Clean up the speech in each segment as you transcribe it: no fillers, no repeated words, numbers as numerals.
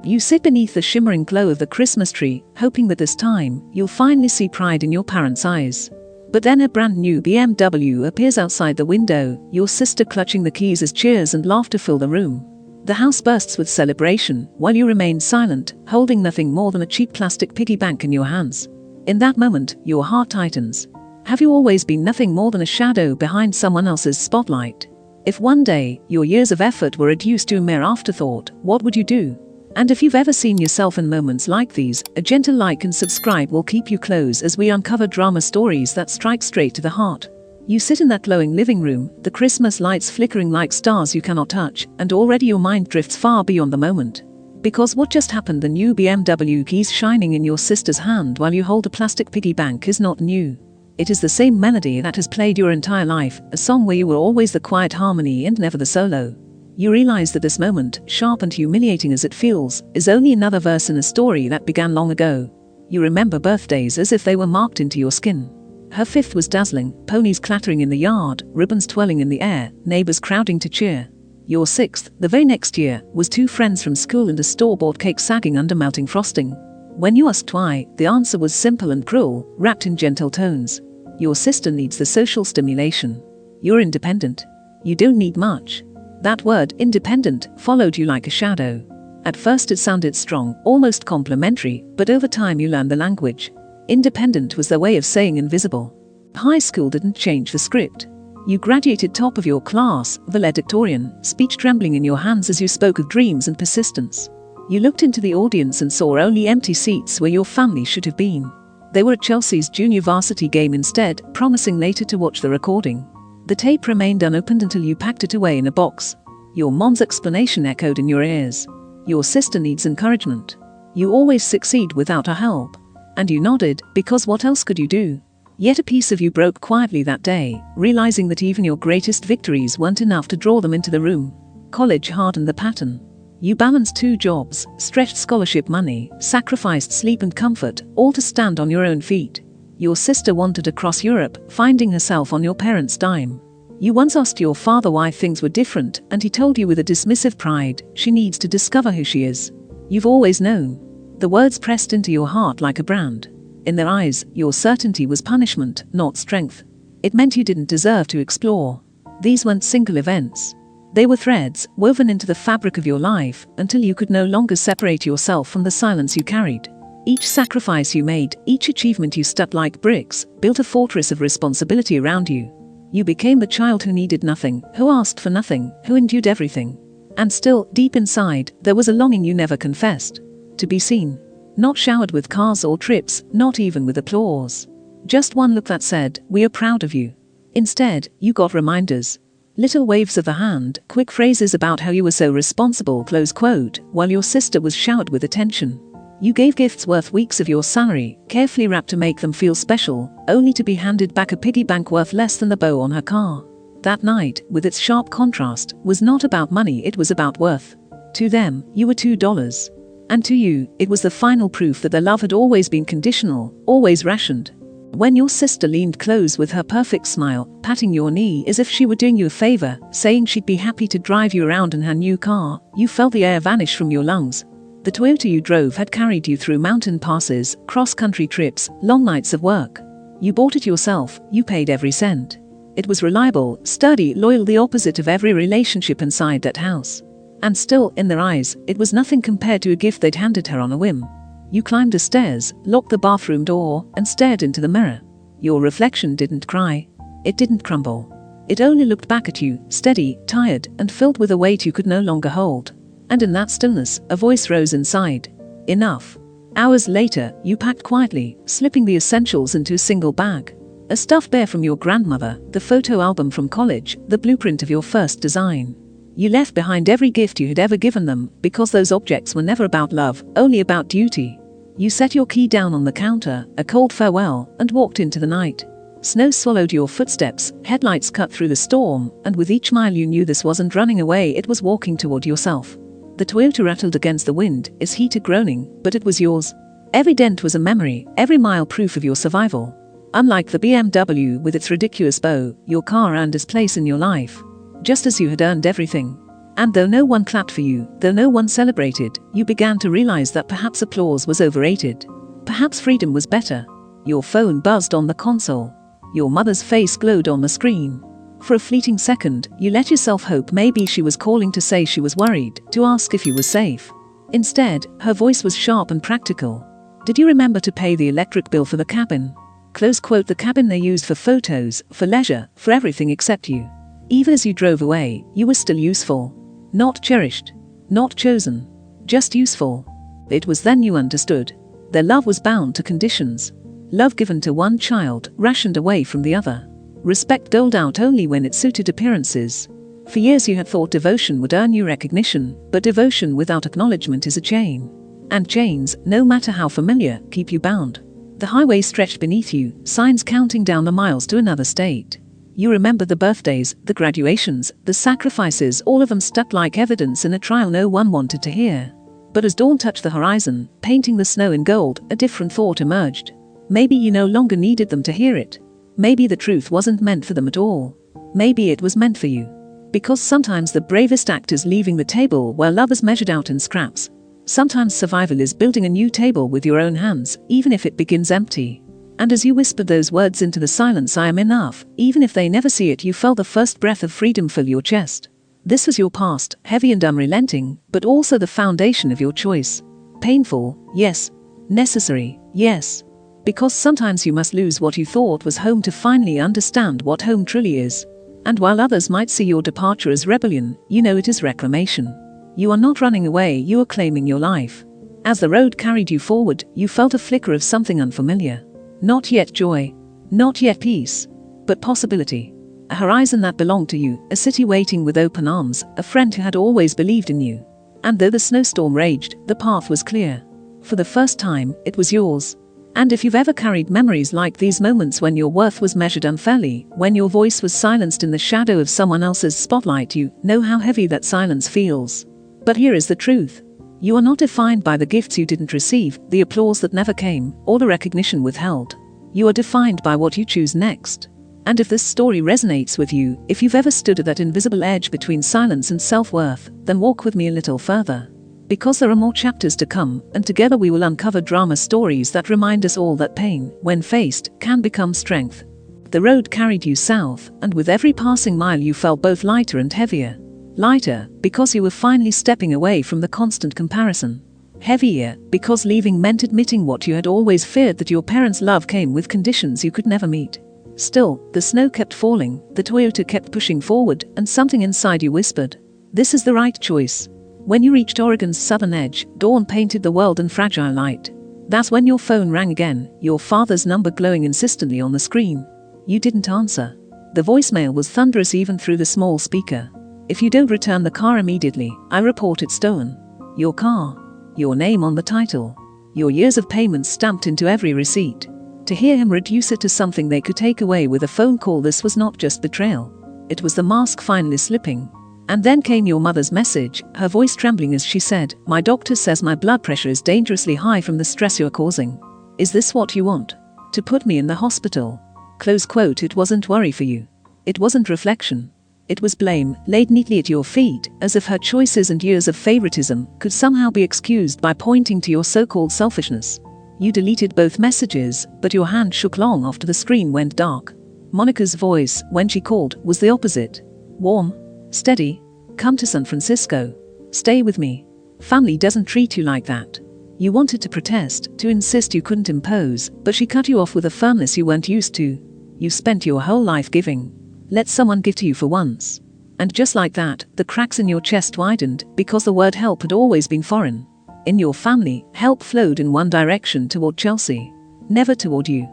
You sit beneath the shimmering glow of the Christmas tree, hoping that this time, you'll finally see pride in your parents' eyes. But then a brand new BMW appears outside the window, your sister clutching the keys as cheers and laughter fill the room. The house bursts with celebration, while you remain silent, holding nothing more than a cheap plastic piggy bank in your hands. In that moment, your heart tightens. Have you always been nothing more than a shadow behind someone else's spotlight? If one day, your years of effort were reduced to a mere afterthought, what would you do? And if you've ever seen yourself in moments like these, a gentle like and subscribe will keep you close as we uncover drama stories that strike straight to the heart. You sit in that glowing living room, the Christmas lights flickering like stars you cannot touch, and already your mind drifts far beyond the moment. Because what just happened, the new BMW keys shining in your sister's hand while you hold a plastic piggy bank, is not new. It is the same melody that has played your entire life, a song where you were always the quiet harmony and never the solo. You realize that this moment, sharp and humiliating as it feels, is only another verse in a story that began long ago. You remember birthdays as if they were marked into your skin. Her 5th was dazzling, ponies clattering in the yard, ribbons twirling in the air, neighbors crowding to cheer. Your 6th, the very next year, was 2 friends from school and a store-bought cake sagging under melting frosting. When you asked why, the answer was simple and cruel, wrapped in gentle tones. Your sister needs the social stimulation. You're independent. You don't need much. That word, independent, followed you like a shadow. At first it sounded strong, almost complimentary, but over time you learned the language. Independent was their way of saying invisible. High school didn't change the script. You graduated top of your class, valedictorian, speech trembling in your hands as you spoke of dreams and persistence. You looked into the audience and saw only empty seats where your family should have been. They were at Chelsea's junior varsity game instead, promising later to watch the recording. The tape remained unopened until you packed it away in a box. Your mom's explanation echoed in your ears. Your sister needs encouragement. You always succeed without her help. And you nodded, because what else could you do? Yet a piece of you broke quietly that day, realizing that even your greatest victories weren't enough to draw them into the room. College hardened the pattern. You balanced 2 jobs, stretched scholarship money, sacrificed sleep and comfort, all to stand on your own feet. Your sister wandered across Europe, finding herself on your parents' dime. You once asked your father why things were different, and he told you with a dismissive pride, she needs to discover who she is. You've always known. The words pressed into your heart like a brand. In their eyes, your certainty was punishment, not strength. It meant you didn't deserve to explore. These weren't single events. They were threads, woven into the fabric of your life, until you could no longer separate yourself from the silence you carried. Each sacrifice you made, each achievement you stuck like bricks, built a fortress of responsibility around you. You became the child who needed nothing, who asked for nothing, who endured everything. And still, deep inside, there was a longing you never confessed. To be seen. Not showered with cars or trips, not even with applause. Just one look that said, "We are proud of you." Instead, you got reminders. Little waves of the hand, quick phrases about how you were so responsible, close quote, while your sister was showered with attention. You gave gifts worth weeks of your salary, carefully wrapped to make them feel special, only to be handed back a piggy bank worth less than the bow on her car. That night, with its sharp contrast, was not about money, it was about worth. To them, you were $2. And to you, it was the final proof that their love had always been conditional, always rationed. When your sister leaned close with her perfect smile, patting your knee as if she were doing you a favor, saying she'd be happy to drive you around in her new car, you felt the air vanish from your lungs. The Toyota you drove had carried you through mountain passes, cross-country trips, long nights of work. You bought it yourself, you paid every cent. It was reliable, sturdy, loyal, the opposite of every relationship inside that house. And still, in their eyes, it was nothing compared to a gift they'd handed her on a whim. You climbed the stairs, locked the bathroom door, and stared into the mirror. Your reflection didn't cry. It didn't crumble. It only looked back at you, steady, tired, and filled with a weight you could no longer hold. And in that stillness, a voice rose inside. Enough. Hours later, you packed quietly, slipping the essentials into a single bag. A stuffed bear from your grandmother, the photo album from college, the blueprint of your first design. You left behind every gift you had ever given them, because those objects were never about love, only about duty. You set your key down on the counter, a cold farewell, and walked into the night. Snow swallowed your footsteps, headlights cut through the storm, and with each mile you knew this wasn't running away, it was walking toward yourself. The Toyota rattled against the wind, its heater groaning, but it was yours. Every dent was a memory, every mile proof of your survival. Unlike the BMW with its ridiculous bow, your car earned its place in your life. Just as you had earned everything. And though no one clapped for you, though no one celebrated, you began to realize that perhaps applause was overrated. Perhaps freedom was better. Your phone buzzed on the console. Your mother's face glowed on the screen. For a fleeting second, you let yourself hope maybe she was calling to say she was worried, to ask if you were safe. Instead, her voice was sharp and practical. Did you remember to pay the electric bill for the cabin? Close quote, the cabin they used for photos, for leisure, for everything except you. Even as you drove away, you were still useful. Not cherished. Not chosen. Just useful. It was then you understood. Their love was bound to conditions. Love given to one child, rationed away from the other. Respect doled out only when it suited appearances. For years you had thought devotion would earn you recognition, but devotion without acknowledgement is a chain. And chains, no matter how familiar, keep you bound. The highway stretched beneath you, signs counting down the miles to another state. You remember the birthdays, the graduations, the sacrifices, all of them stuck like evidence in a trial no one wanted to hear. But as dawn touched the horizon, painting the snow in gold, a different thought emerged. Maybe you no longer needed them to hear it. Maybe the truth wasn't meant for them at all. Maybe it was meant for you. Because sometimes the bravest act is leaving the table where love is measured out in scraps. Sometimes survival is building a new table with your own hands, even if it begins empty. And as you whispered those words into the silence, I am enough, even if they never see it, you felt the first breath of freedom fill your chest. This was your past, heavy and unrelenting, but also the foundation of your choice. Painful, yes. Necessary, yes. Because sometimes you must lose what you thought was home to finally understand what home truly is. And while others might see your departure as rebellion, you know it is reclamation. You are not running away, you are claiming your life. As the road carried you forward, you felt a flicker of something unfamiliar. Not yet joy, not yet peace, but possibility. A horizon that belonged to you, a city waiting with open arms, a friend who had always believed in you. And though the snowstorm raged, the path was clear. For the first time, it was yours. And if you've ever carried memories like these moments when your worth was measured unfairly, when your voice was silenced in the shadow of someone else's spotlight, you know how heavy that silence feels. But here is the truth. You are not defined by the gifts you didn't receive, the applause that never came, or the recognition withheld. You are defined by what you choose next. And if this story resonates with you, if you've ever stood at that invisible edge between silence and self-worth, then walk with me a little further. Because there are more chapters to come, and together we will uncover drama stories that remind us all that pain, when faced, can become strength. The road carried you south, and with every passing mile you felt both lighter and heavier. Lighter, because you were finally stepping away from the constant comparison. Heavier, because leaving meant admitting what you had always feared, that your parents' love came with conditions you could never meet. Still, the snow kept falling, the Toyota kept pushing forward, and something inside you whispered, "This is the right choice." When you reached Oregon's southern edge, dawn painted the world in fragile light. That's when your phone rang again, your father's number glowing insistently on the screen. You didn't answer. The voicemail was thunderous even through the small speaker. "If you don't return the car immediately, I report it stolen." Your car. Your name on the title. Your years of payments stamped into every receipt. To hear him reduce it to something they could take away with a phone call, this was not just betrayal. It was the mask finally slipping. And then came your mother's message, her voice trembling as she said, "My doctor says my blood pressure is dangerously high from the stress you're causing. Is this what you want? To put me in the hospital?" Close quote. It wasn't worry for you. It wasn't reflection. It was blame, laid neatly at your feet, as if her choices and years of favoritism could somehow be excused by pointing to your so-called selfishness. You deleted both messages, but your hand shook long after the screen went dark. Monica's voice, when she called, was the opposite. Warm. Steady. "Come to San Francisco. Stay with me. Family doesn't treat you like that." You wanted to protest, to insist you couldn't impose, but she cut you off with a firmness you weren't used to. You spent your whole life giving. Let someone give to you for once. And just like that, the cracks in your chest widened, because the word help had always been foreign. In your family, help flowed in one direction, toward Chelsea. Never toward you.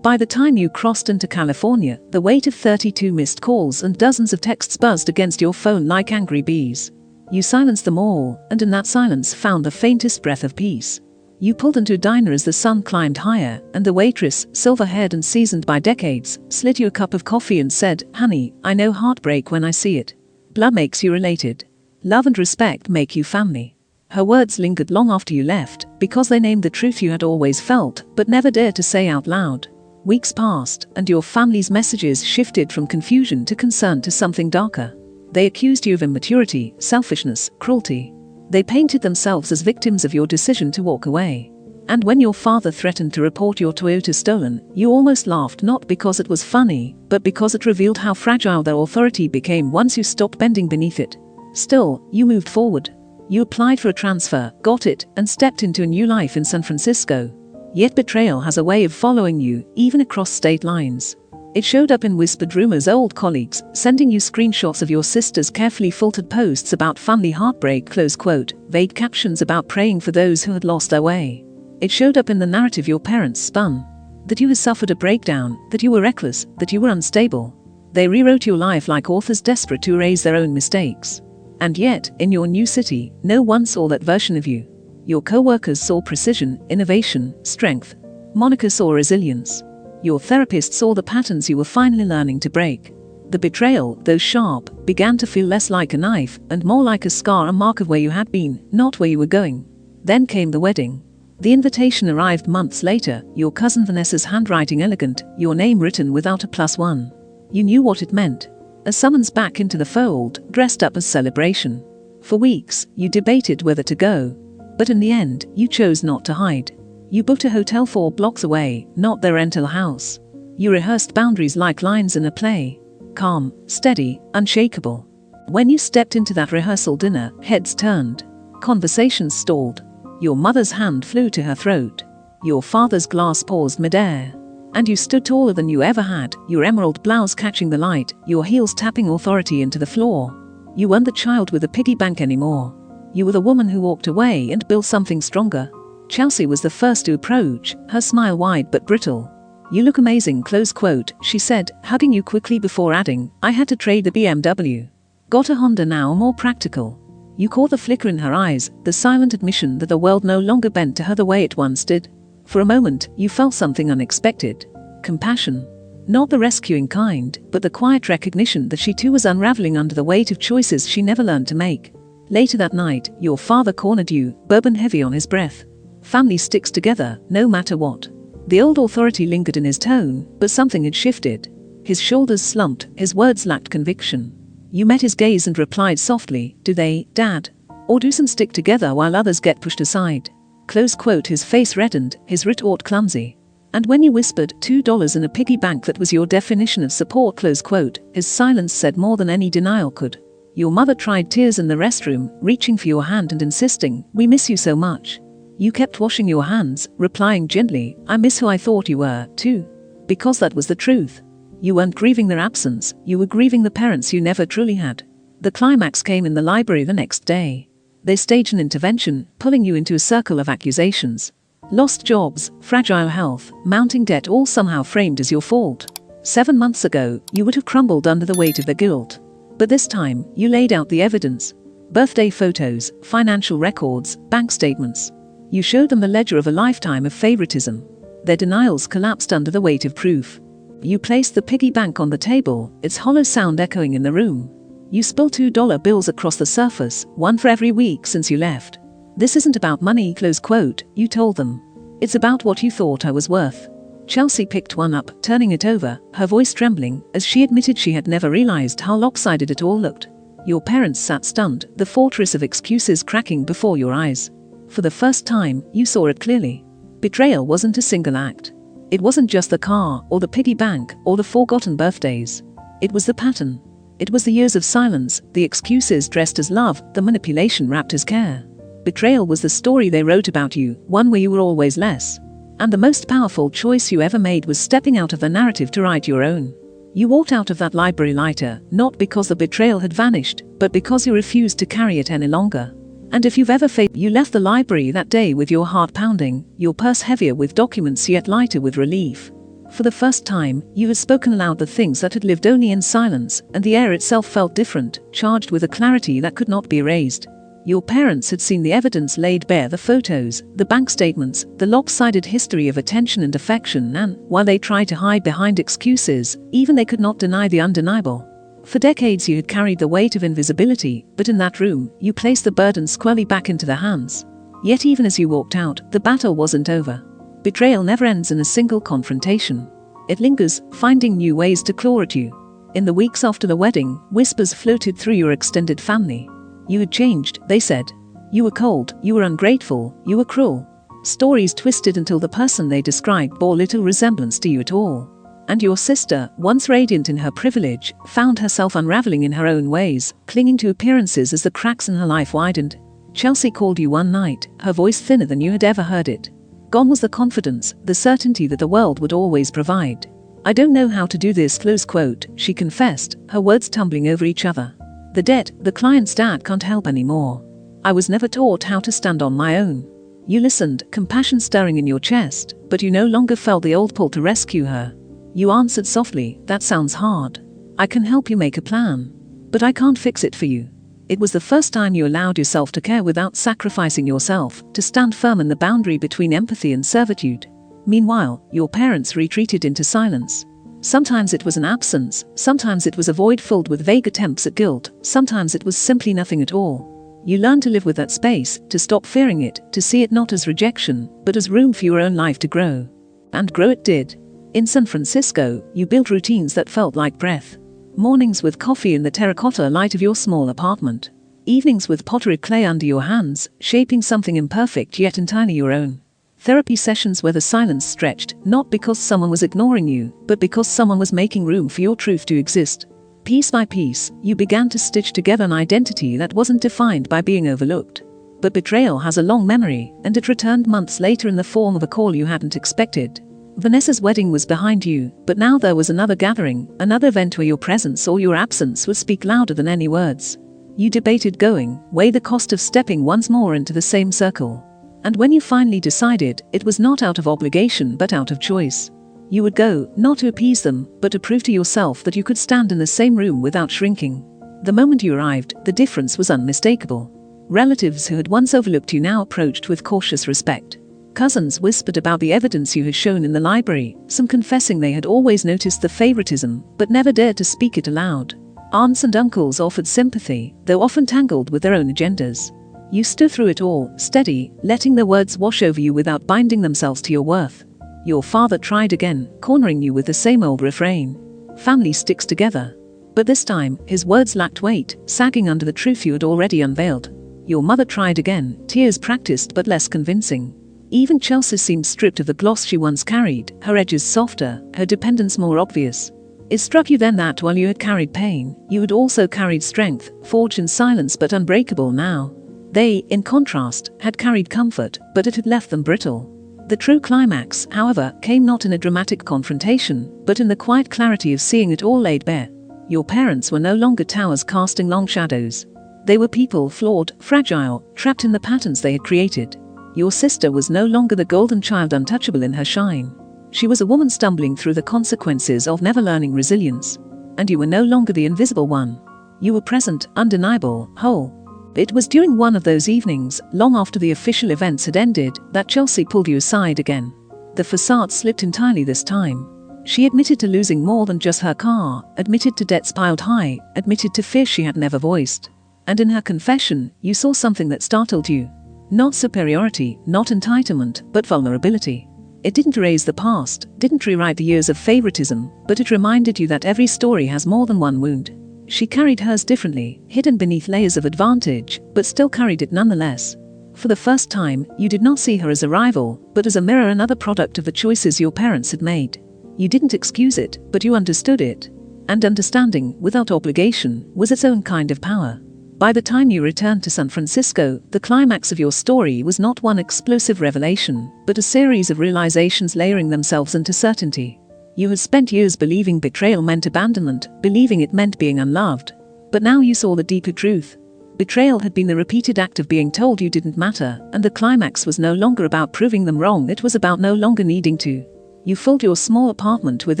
By the time you crossed into California, the weight of 32 missed calls and dozens of texts buzzed against your phone like angry bees. You silenced them all, and in that silence found the faintest breath of peace. You pulled into a diner as the sun climbed higher, and the waitress, silver-haired and seasoned by decades, slid you a cup of coffee and said, "Honey, I know heartbreak when I see it. Blood makes you related. Love and respect make you family." Her words lingered long after you left, because they named the truth you had always felt, but never dared to say out loud. Weeks passed, and your family's messages shifted from confusion to concern to something darker. They accused you of immaturity, selfishness, cruelty. They painted themselves as victims of your decision to walk away. And when your father threatened to report your Toyota stolen, you almost laughed, not because it was funny, but because it revealed how fragile their authority became once you stopped bending beneath it. Still, you moved forward. You applied for a transfer, got it, and stepped into a new life in San Francisco. Yet betrayal has a way of following you, even across state lines. It showed up in whispered rumors, old colleagues sending you screenshots of your sister's carefully filtered posts about family heartbreak, close quote, vague captions about praying for those who had lost their way. It showed up in the narrative your parents spun, that you had suffered a breakdown, that you were reckless, that you were unstable. They rewrote your life like authors desperate to erase their own mistakes. And yet, in your new city, no one saw that version of you. Your co-workers saw precision, innovation, strength. Monica saw resilience. Your therapist saw the patterns you were finally learning to break. The betrayal, though sharp, began to feel less like a knife and more like a scar, a mark of where you had been, not where you were going. Then came the wedding. The invitation arrived months later, your cousin Vanessa's handwriting elegant, your name written without a +1. You knew what it meant. A summons back into the fold, dressed up as celebration. For weeks, you debated whether to go. But in the end, you chose not to hide. You booked a hotel 4 blocks away, not their rental house. You rehearsed boundaries like lines in a play. Calm, steady, unshakable. When you stepped into that rehearsal dinner, heads turned. Conversations stalled. Your mother's hand flew to her throat. Your father's glass paused midair. And you stood taller than you ever had, your emerald blouse catching the light, your heels tapping authority into the floor. You weren't the child with a piggy bank anymore. You were the woman who walked away and built something stronger. Chelsea was the first to approach, her smile wide but brittle. You look amazing, close quote, she said, hugging you quickly before adding, I had to trade the BMW. Got a Honda now, more practical. You caught the flicker in her eyes, the silent admission that the world no longer bent to her the way it once did. For a moment, you felt something unexpected. Compassion. Not the rescuing kind, but the quiet recognition that she too was unraveling under the weight of choices she never learned to make. Later that night, your father cornered you, bourbon heavy on his breath. Family sticks together, no matter what. The old authority lingered in his tone, but something had shifted. His shoulders slumped, his words lacked conviction. You met his gaze and replied softly, do they, Dad? Or do some stick together while others get pushed aside? Close quote, his face reddened, his retort clumsy. And when you whispered $2 in a piggy bank that was your definition of support, close quote, his silence said more than any denial could. Your mother tried tears in the restroom, reaching for your hand and insisting, we miss you so much. You kept washing your hands, replying gently, I miss who I thought you were, too. Because that was the truth. You weren't grieving their absence, you were grieving the parents you never truly had. The climax came in the library the next day. They staged an intervention, pulling you into a circle of accusations. Lost jobs, fragile health, mounting debt, all somehow framed as your fault. 7 months ago, you would have crumbled under the weight of the guilt. But this time, you laid out the evidence. Birthday photos, financial records, bank statements. You showed them the ledger of a lifetime of favoritism. Their denials collapsed under the weight of proof. You placed the piggy bank on the table, its hollow sound echoing in the room. You spilled $2 bills across the surface, one for every week since you left. This isn't about money, close quote, you told them. It's about what you thought I was worth. Chelsea picked one up, turning it over, her voice trembling, as she admitted she had never realized how lopsided it all looked. Your parents sat stunned, the fortress of excuses cracking before your eyes. For the first time, you saw it clearly. Betrayal wasn't a single act. It wasn't just the car, or the piggy bank, or the forgotten birthdays. It was the pattern. It was the years of silence, the excuses dressed as love, the manipulation wrapped as care. Betrayal was the story they wrote about you, one where you were always less. And the most powerful choice you ever made was stepping out of the narrative to write your own. You walked out of that library lighter, not because the betrayal had vanished, but because you refused to carry it any longer. And if you've ever failed, you left the library that day with your heart pounding, your purse heavier with documents yet lighter with relief. For the first time, you had spoken aloud the things that had lived only in silence, and the air itself felt different, charged with a clarity that could not be erased. Your parents had seen the evidence laid bare, the photos, the bank statements, the lopsided history of attention and affection, and, while they tried to hide behind excuses, even they could not deny the undeniable. For decades you had carried the weight of invisibility, but in that room, you placed the burden squarely back into their hands. Yet even as you walked out, the battle wasn't over. Betrayal never ends in a single confrontation. It lingers, finding new ways to claw at you. In the weeks after the wedding, whispers floated through your extended family. You had changed, they said. You were cold, you were ungrateful, you were cruel. Stories twisted until the person they described bore little resemblance to you at all. And your sister, once radiant in her privilege, found herself unraveling in her own ways, clinging to appearances as the cracks in her life widened. Chelsea called you one night, her voice thinner than you had ever heard it. Gone was the confidence, the certainty that the world would always provide. "I don't know how to do this," close quote, she confessed, her words tumbling over each other. "The debt, the client's dad can't help anymore. I was never taught how to stand on my own." You listened, compassion stirring in your chest, but you no longer felt the old pull to rescue her. You answered softly, "That sounds hard. I can help you make a plan. But I can't fix it for you." It was the first time you allowed yourself to care without sacrificing yourself, to stand firm in the boundary between empathy and servitude. Meanwhile, your parents retreated into silence. Sometimes it was an absence, sometimes it was a void filled with vague attempts at guilt, sometimes it was simply nothing at all. You learned to live with that space, to stop fearing it, to see it not as rejection, but as room for your own life to grow. And grow it did. In San Francisco, you built routines that felt like breath. Mornings with coffee in the terracotta light of your small apartment. Evenings with pottery clay under your hands, shaping something imperfect yet entirely your own. Therapy sessions where the silence stretched, not because someone was ignoring you, but because someone was making room for your truth to exist. Piece by piece, you began to stitch together an identity that wasn't defined by being overlooked. But betrayal has a long memory, and it returned months later in the form of a call you hadn't expected. Vanessa's wedding was behind you, but now there was another gathering, another event where your presence or your absence would speak louder than any words. You debated going, weighed the cost of stepping once more into the same circle. And when you finally decided, it was not out of obligation but out of choice. You would go, not to appease them, but to prove to yourself that you could stand in the same room without shrinking. The moment you arrived, the difference was unmistakable. Relatives who had once overlooked you now approached with cautious respect. Cousins whispered about the evidence you had shown in the library, some confessing they had always noticed the favoritism, but never dared to speak it aloud. Aunts and uncles offered sympathy, though often tangled with their own agendas. You stood through it all, steady, letting their words wash over you without binding themselves to your worth. Your father tried again, cornering you with the same old refrain. Family sticks together. But this time, his words lacked weight, sagging under the truth you had already unveiled. Your mother tried again, tears practiced but less convincing. Even Chelsea seemed stripped of the gloss she once carried, her edges softer, her dependence more obvious. It struck you then that while you had carried pain, you had also carried strength, forged in silence but unbreakable now. They, in contrast, had carried comfort, but it had left them brittle. The true climax, however, came not in a dramatic confrontation, but in the quiet clarity of seeing it all laid bare. Your parents were no longer towers casting long shadows. They were people flawed, fragile, trapped in the patterns they had created. Your sister was no longer the golden child untouchable in her shine. She was a woman stumbling through the consequences of never learning resilience. And you were no longer the invisible one. You were present, undeniable, whole. It was during one of those evenings, long after the official events had ended, that Chelsea pulled you aside again. The facade slipped entirely this time. She admitted to losing more than just her car, admitted to debts piled high, admitted to fears she had never voiced. And in her confession, you saw something that startled you. Not superiority, not entitlement, but vulnerability. It didn't erase the past, didn't rewrite the years of favoritism, but it reminded you that every story has more than one wound. She carried hers differently, hidden beneath layers of advantage, but still carried it nonetheless. For the first time, you did not see her as a rival, but as a mirror, another product of the choices your parents had made. You didn't excuse it, but you understood it. And understanding, without obligation, was its own kind of power. By the time you returned to San Francisco, the climax of your story was not one explosive revelation, but a series of realizations layering themselves into certainty. You had spent years believing betrayal meant abandonment, believing it meant being unloved. But now you saw the deeper truth. Betrayal had been the repeated act of being told you didn't matter, and the climax was no longer about proving them wrong, it was about no longer needing to. You filled your small apartment with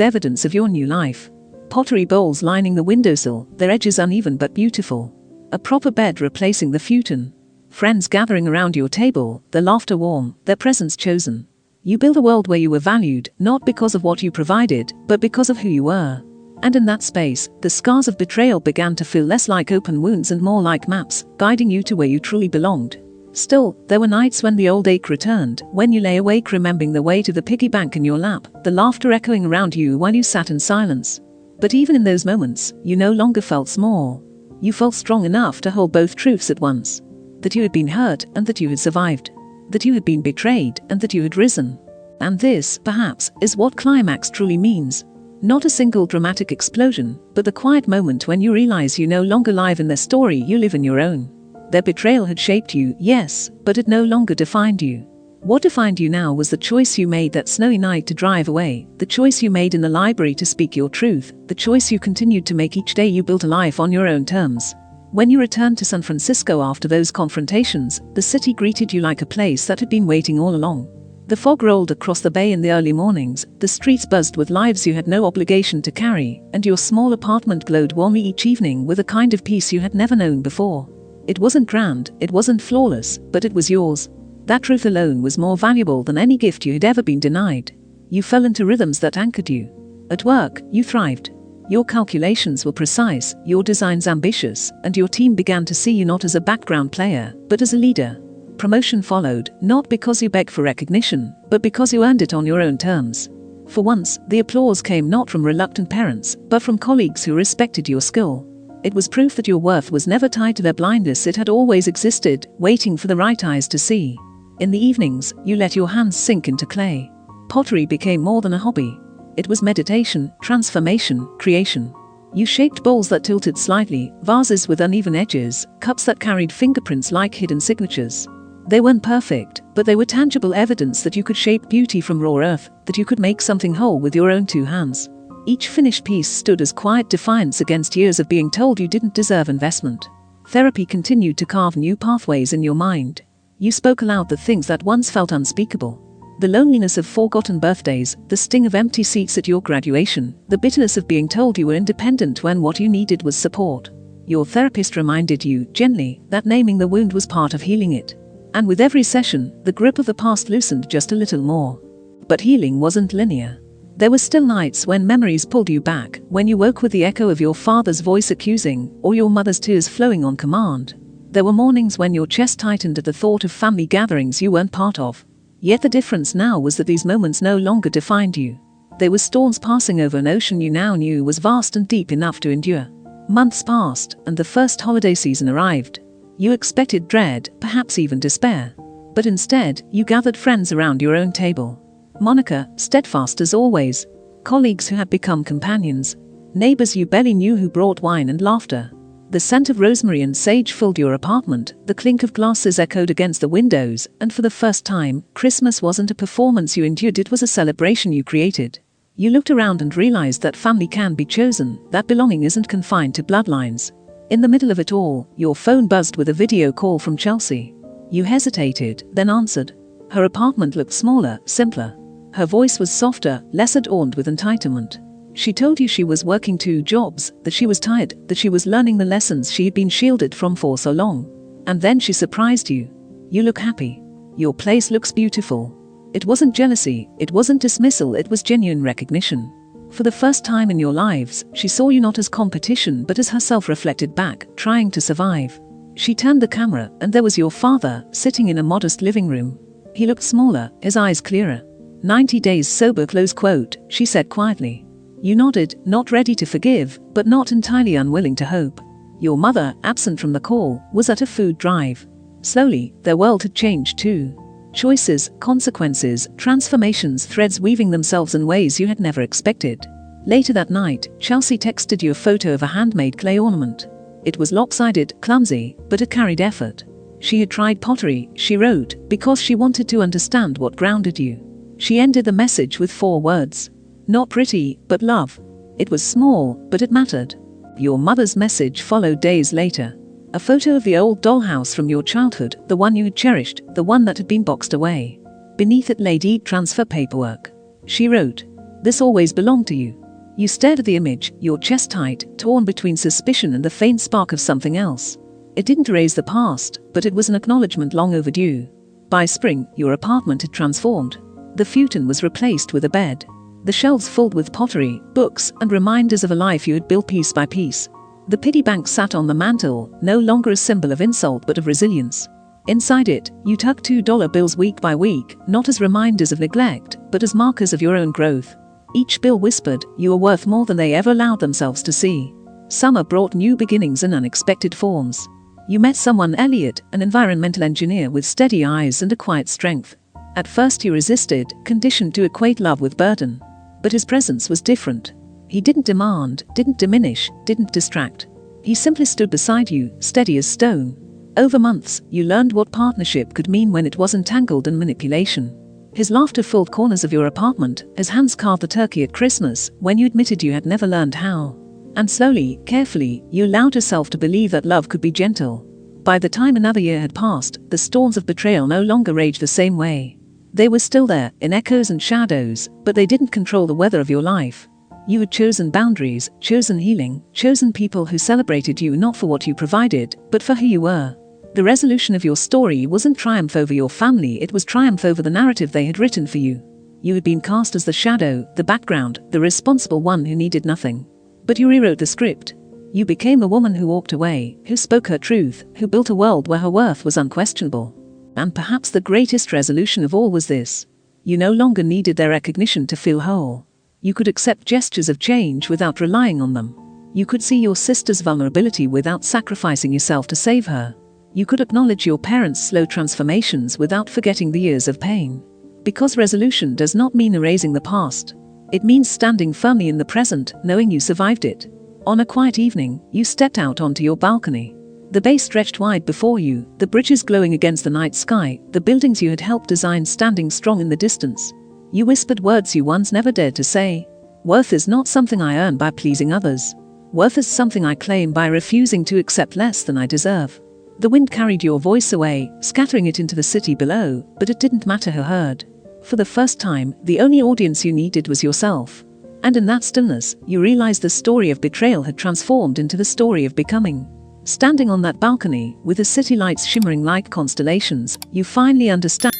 evidence of your new life. Pottery bowls lining the windowsill, their edges uneven but beautiful. A proper bed replacing the futon. Friends gathering around your table, their laughter warm, their presence chosen. You built a world where you were valued, not because of what you provided, but because of who you were. And in that space, the scars of betrayal began to feel less like open wounds and more like maps, guiding you to where you truly belonged. Still, there were nights when the old ache returned, when you lay awake remembering the way to the piggy bank in your lap, the laughter echoing around you while you sat in silence. But even in those moments, you no longer felt small. You felt strong enough to hold both truths at once. That you had been hurt and that you had survived. That you had been betrayed and that you had risen. And this, perhaps, is what climax truly means. Not a single dramatic explosion, but the quiet moment when you realize you no longer live in their story, you live in your own. Their betrayal had shaped you, yes, but it no longer defined you. What defined you now was the choice you made that snowy night to drive away, the choice you made in the library to speak your truth, the choice you continued to make each day you built a life on your own terms. When you returned to San Francisco after those confrontations, the city greeted you like a place that had been waiting all along. The fog rolled across the bay in the early mornings, the streets buzzed with lives you had no obligation to carry, and your small apartment glowed warmly each evening with a kind of peace you had never known before. It wasn't grand, it wasn't flawless, but it was yours. That truth alone was more valuable than any gift you had ever been denied. You fell into rhythms that anchored you. At work, you thrived. Your calculations were precise, your designs ambitious, and your team began to see you not as a background player, but as a leader. Promotion followed, not because you begged for recognition, but because you earned it on your own terms. For once, the applause came not from reluctant parents, but from colleagues who respected your skill. It was proof that your worth was never tied to their blindness, it had always existed, waiting for the right eyes to see. In the evenings, you let your hands sink into clay. Pottery became more than a hobby. It was meditation, transformation, creation. You shaped bowls that tilted slightly, vases with uneven edges, cups that carried fingerprints like hidden signatures. They weren't perfect, but they were tangible evidence that you could shape beauty from raw earth, that you could make something whole with your own two hands. Each finished piece stood as quiet defiance against years of being told you didn't deserve investment. Therapy continued to carve new pathways in your mind. You spoke aloud the things that once felt unspeakable. The loneliness of forgotten birthdays, the sting of empty seats at your graduation, the bitterness of being told you were independent when what you needed was support. Your therapist reminded you, gently, that naming the wound was part of healing it. And with every session, the grip of the past loosened just a little more. But healing wasn't linear. There were still nights when memories pulled you back, when you woke with the echo of your father's voice accusing, or your mother's tears flowing on command. There were mornings when your chest tightened at the thought of family gatherings you weren't part of. Yet the difference now was that these moments no longer defined you. They were storms passing over an ocean you now knew was vast and deep enough to endure. Months passed, and the first holiday season arrived. You expected dread, perhaps even despair. But instead, you gathered friends around your own table. Monica, steadfast as always. Colleagues who had become companions. Neighbors you barely knew who brought wine and laughter. The scent of rosemary and sage filled your apartment, the clink of glasses echoed against the windows, and for the first time, Christmas wasn't a performance you endured, it was a celebration you created. You looked around and realized that family can be chosen, that belonging isn't confined to bloodlines. In the middle of it all, your phone buzzed with a video call from Chelsea. You hesitated, then answered. Her apartment looked smaller, simpler. Her voice was softer, less adorned with entitlement. She told you she was working 2 jobs, that she was tired, that she was learning the lessons she had been shielded from for so long. And then she surprised you. You look happy. Your place looks beautiful. It wasn't jealousy, it wasn't dismissal, it was genuine recognition. For the first time in your lives, she saw you not as competition but as herself reflected back, trying to survive. She turned the camera, and there was your father, sitting in a modest living room. He looked smaller, his eyes clearer. 90 days sober, close quote, she said quietly. You nodded, not ready to forgive, but not entirely unwilling to hope. Your mother, absent from the call, was at a food drive. Slowly, their world had changed too. Choices, consequences, transformations, threads weaving themselves in ways you had never expected. Later that night, Chelsea texted you a photo of a handmade clay ornament. It was lopsided, clumsy, but it carried effort. She had tried pottery, she wrote, because she wanted to understand what grounded you. She ended the message with 4 words. Not pretty, but love. It was small, but it mattered. Your mother's message followed days later. A photo of the old dollhouse from your childhood, the one you had cherished, the one that had been boxed away. Beneath it lay deed transfer paperwork. She wrote, "This always belonged to you." You stared at the image, your chest tight, torn between suspicion and the faint spark of something else. It didn't erase the past, but it was an acknowledgement long overdue. By spring, your apartment had transformed. The futon was replaced with a bed. The shelves filled with pottery, books, and reminders of a life you had built piece by piece. The piggy bank sat on the mantel, no longer a symbol of insult but of resilience. Inside it, you tucked $2 bills week by week, not as reminders of neglect, but as markers of your own growth. Each bill whispered, you are worth more than they ever allowed themselves to see. Summer brought new beginnings in unexpected forms. You met someone, Elliot, an environmental engineer with steady eyes and a quiet strength. At first you resisted, conditioned to equate love with burden. But his presence was different. He didn't demand, didn't diminish, didn't distract. He simply stood beside you, steady as stone. Over months, you learned what partnership could mean when it wasn't tangled in manipulation. His laughter filled corners of your apartment, his hands carved the turkey at Christmas, when you admitted you had never learned how. And slowly, carefully, you allowed yourself to believe that love could be gentle. By the time another year had passed, the storms of betrayal no longer raged the same way. They were still there, in echoes and shadows, but they didn't control the weather of your life. You had chosen boundaries, chosen healing, chosen people who celebrated you not for what you provided, but for who you were. The resolution of your story wasn't triumph over your family, it was triumph over the narrative they had written for you. You had been cast as the shadow, the background, the responsible one who needed nothing. But you rewrote the script. You became the woman who walked away, who spoke her truth, who built a world where her worth was unquestionable. And perhaps the greatest resolution of all was this. You no longer needed their recognition to feel whole. You could accept gestures of change without relying on them. You could see your sister's vulnerability without sacrificing yourself to save her. You could acknowledge your parents' slow transformations without forgetting the years of pain. Because resolution does not mean erasing the past. It means standing firmly in the present, knowing you survived it. On a quiet evening, you stepped out onto your balcony. The bay stretched wide before you, the bridges glowing against the night sky, the buildings you had helped design standing strong in the distance. You whispered words you once never dared to say. Worth is not something I earn by pleasing others. Worth is something I claim by refusing to accept less than I deserve. The wind carried your voice away, scattering it into the city below, but it didn't matter who heard. For the first time, the only audience you needed was yourself. And in that stillness, you realized the story of betrayal had transformed into the story of becoming. Standing on that balcony, with the city lights shimmering like constellations, you finally understand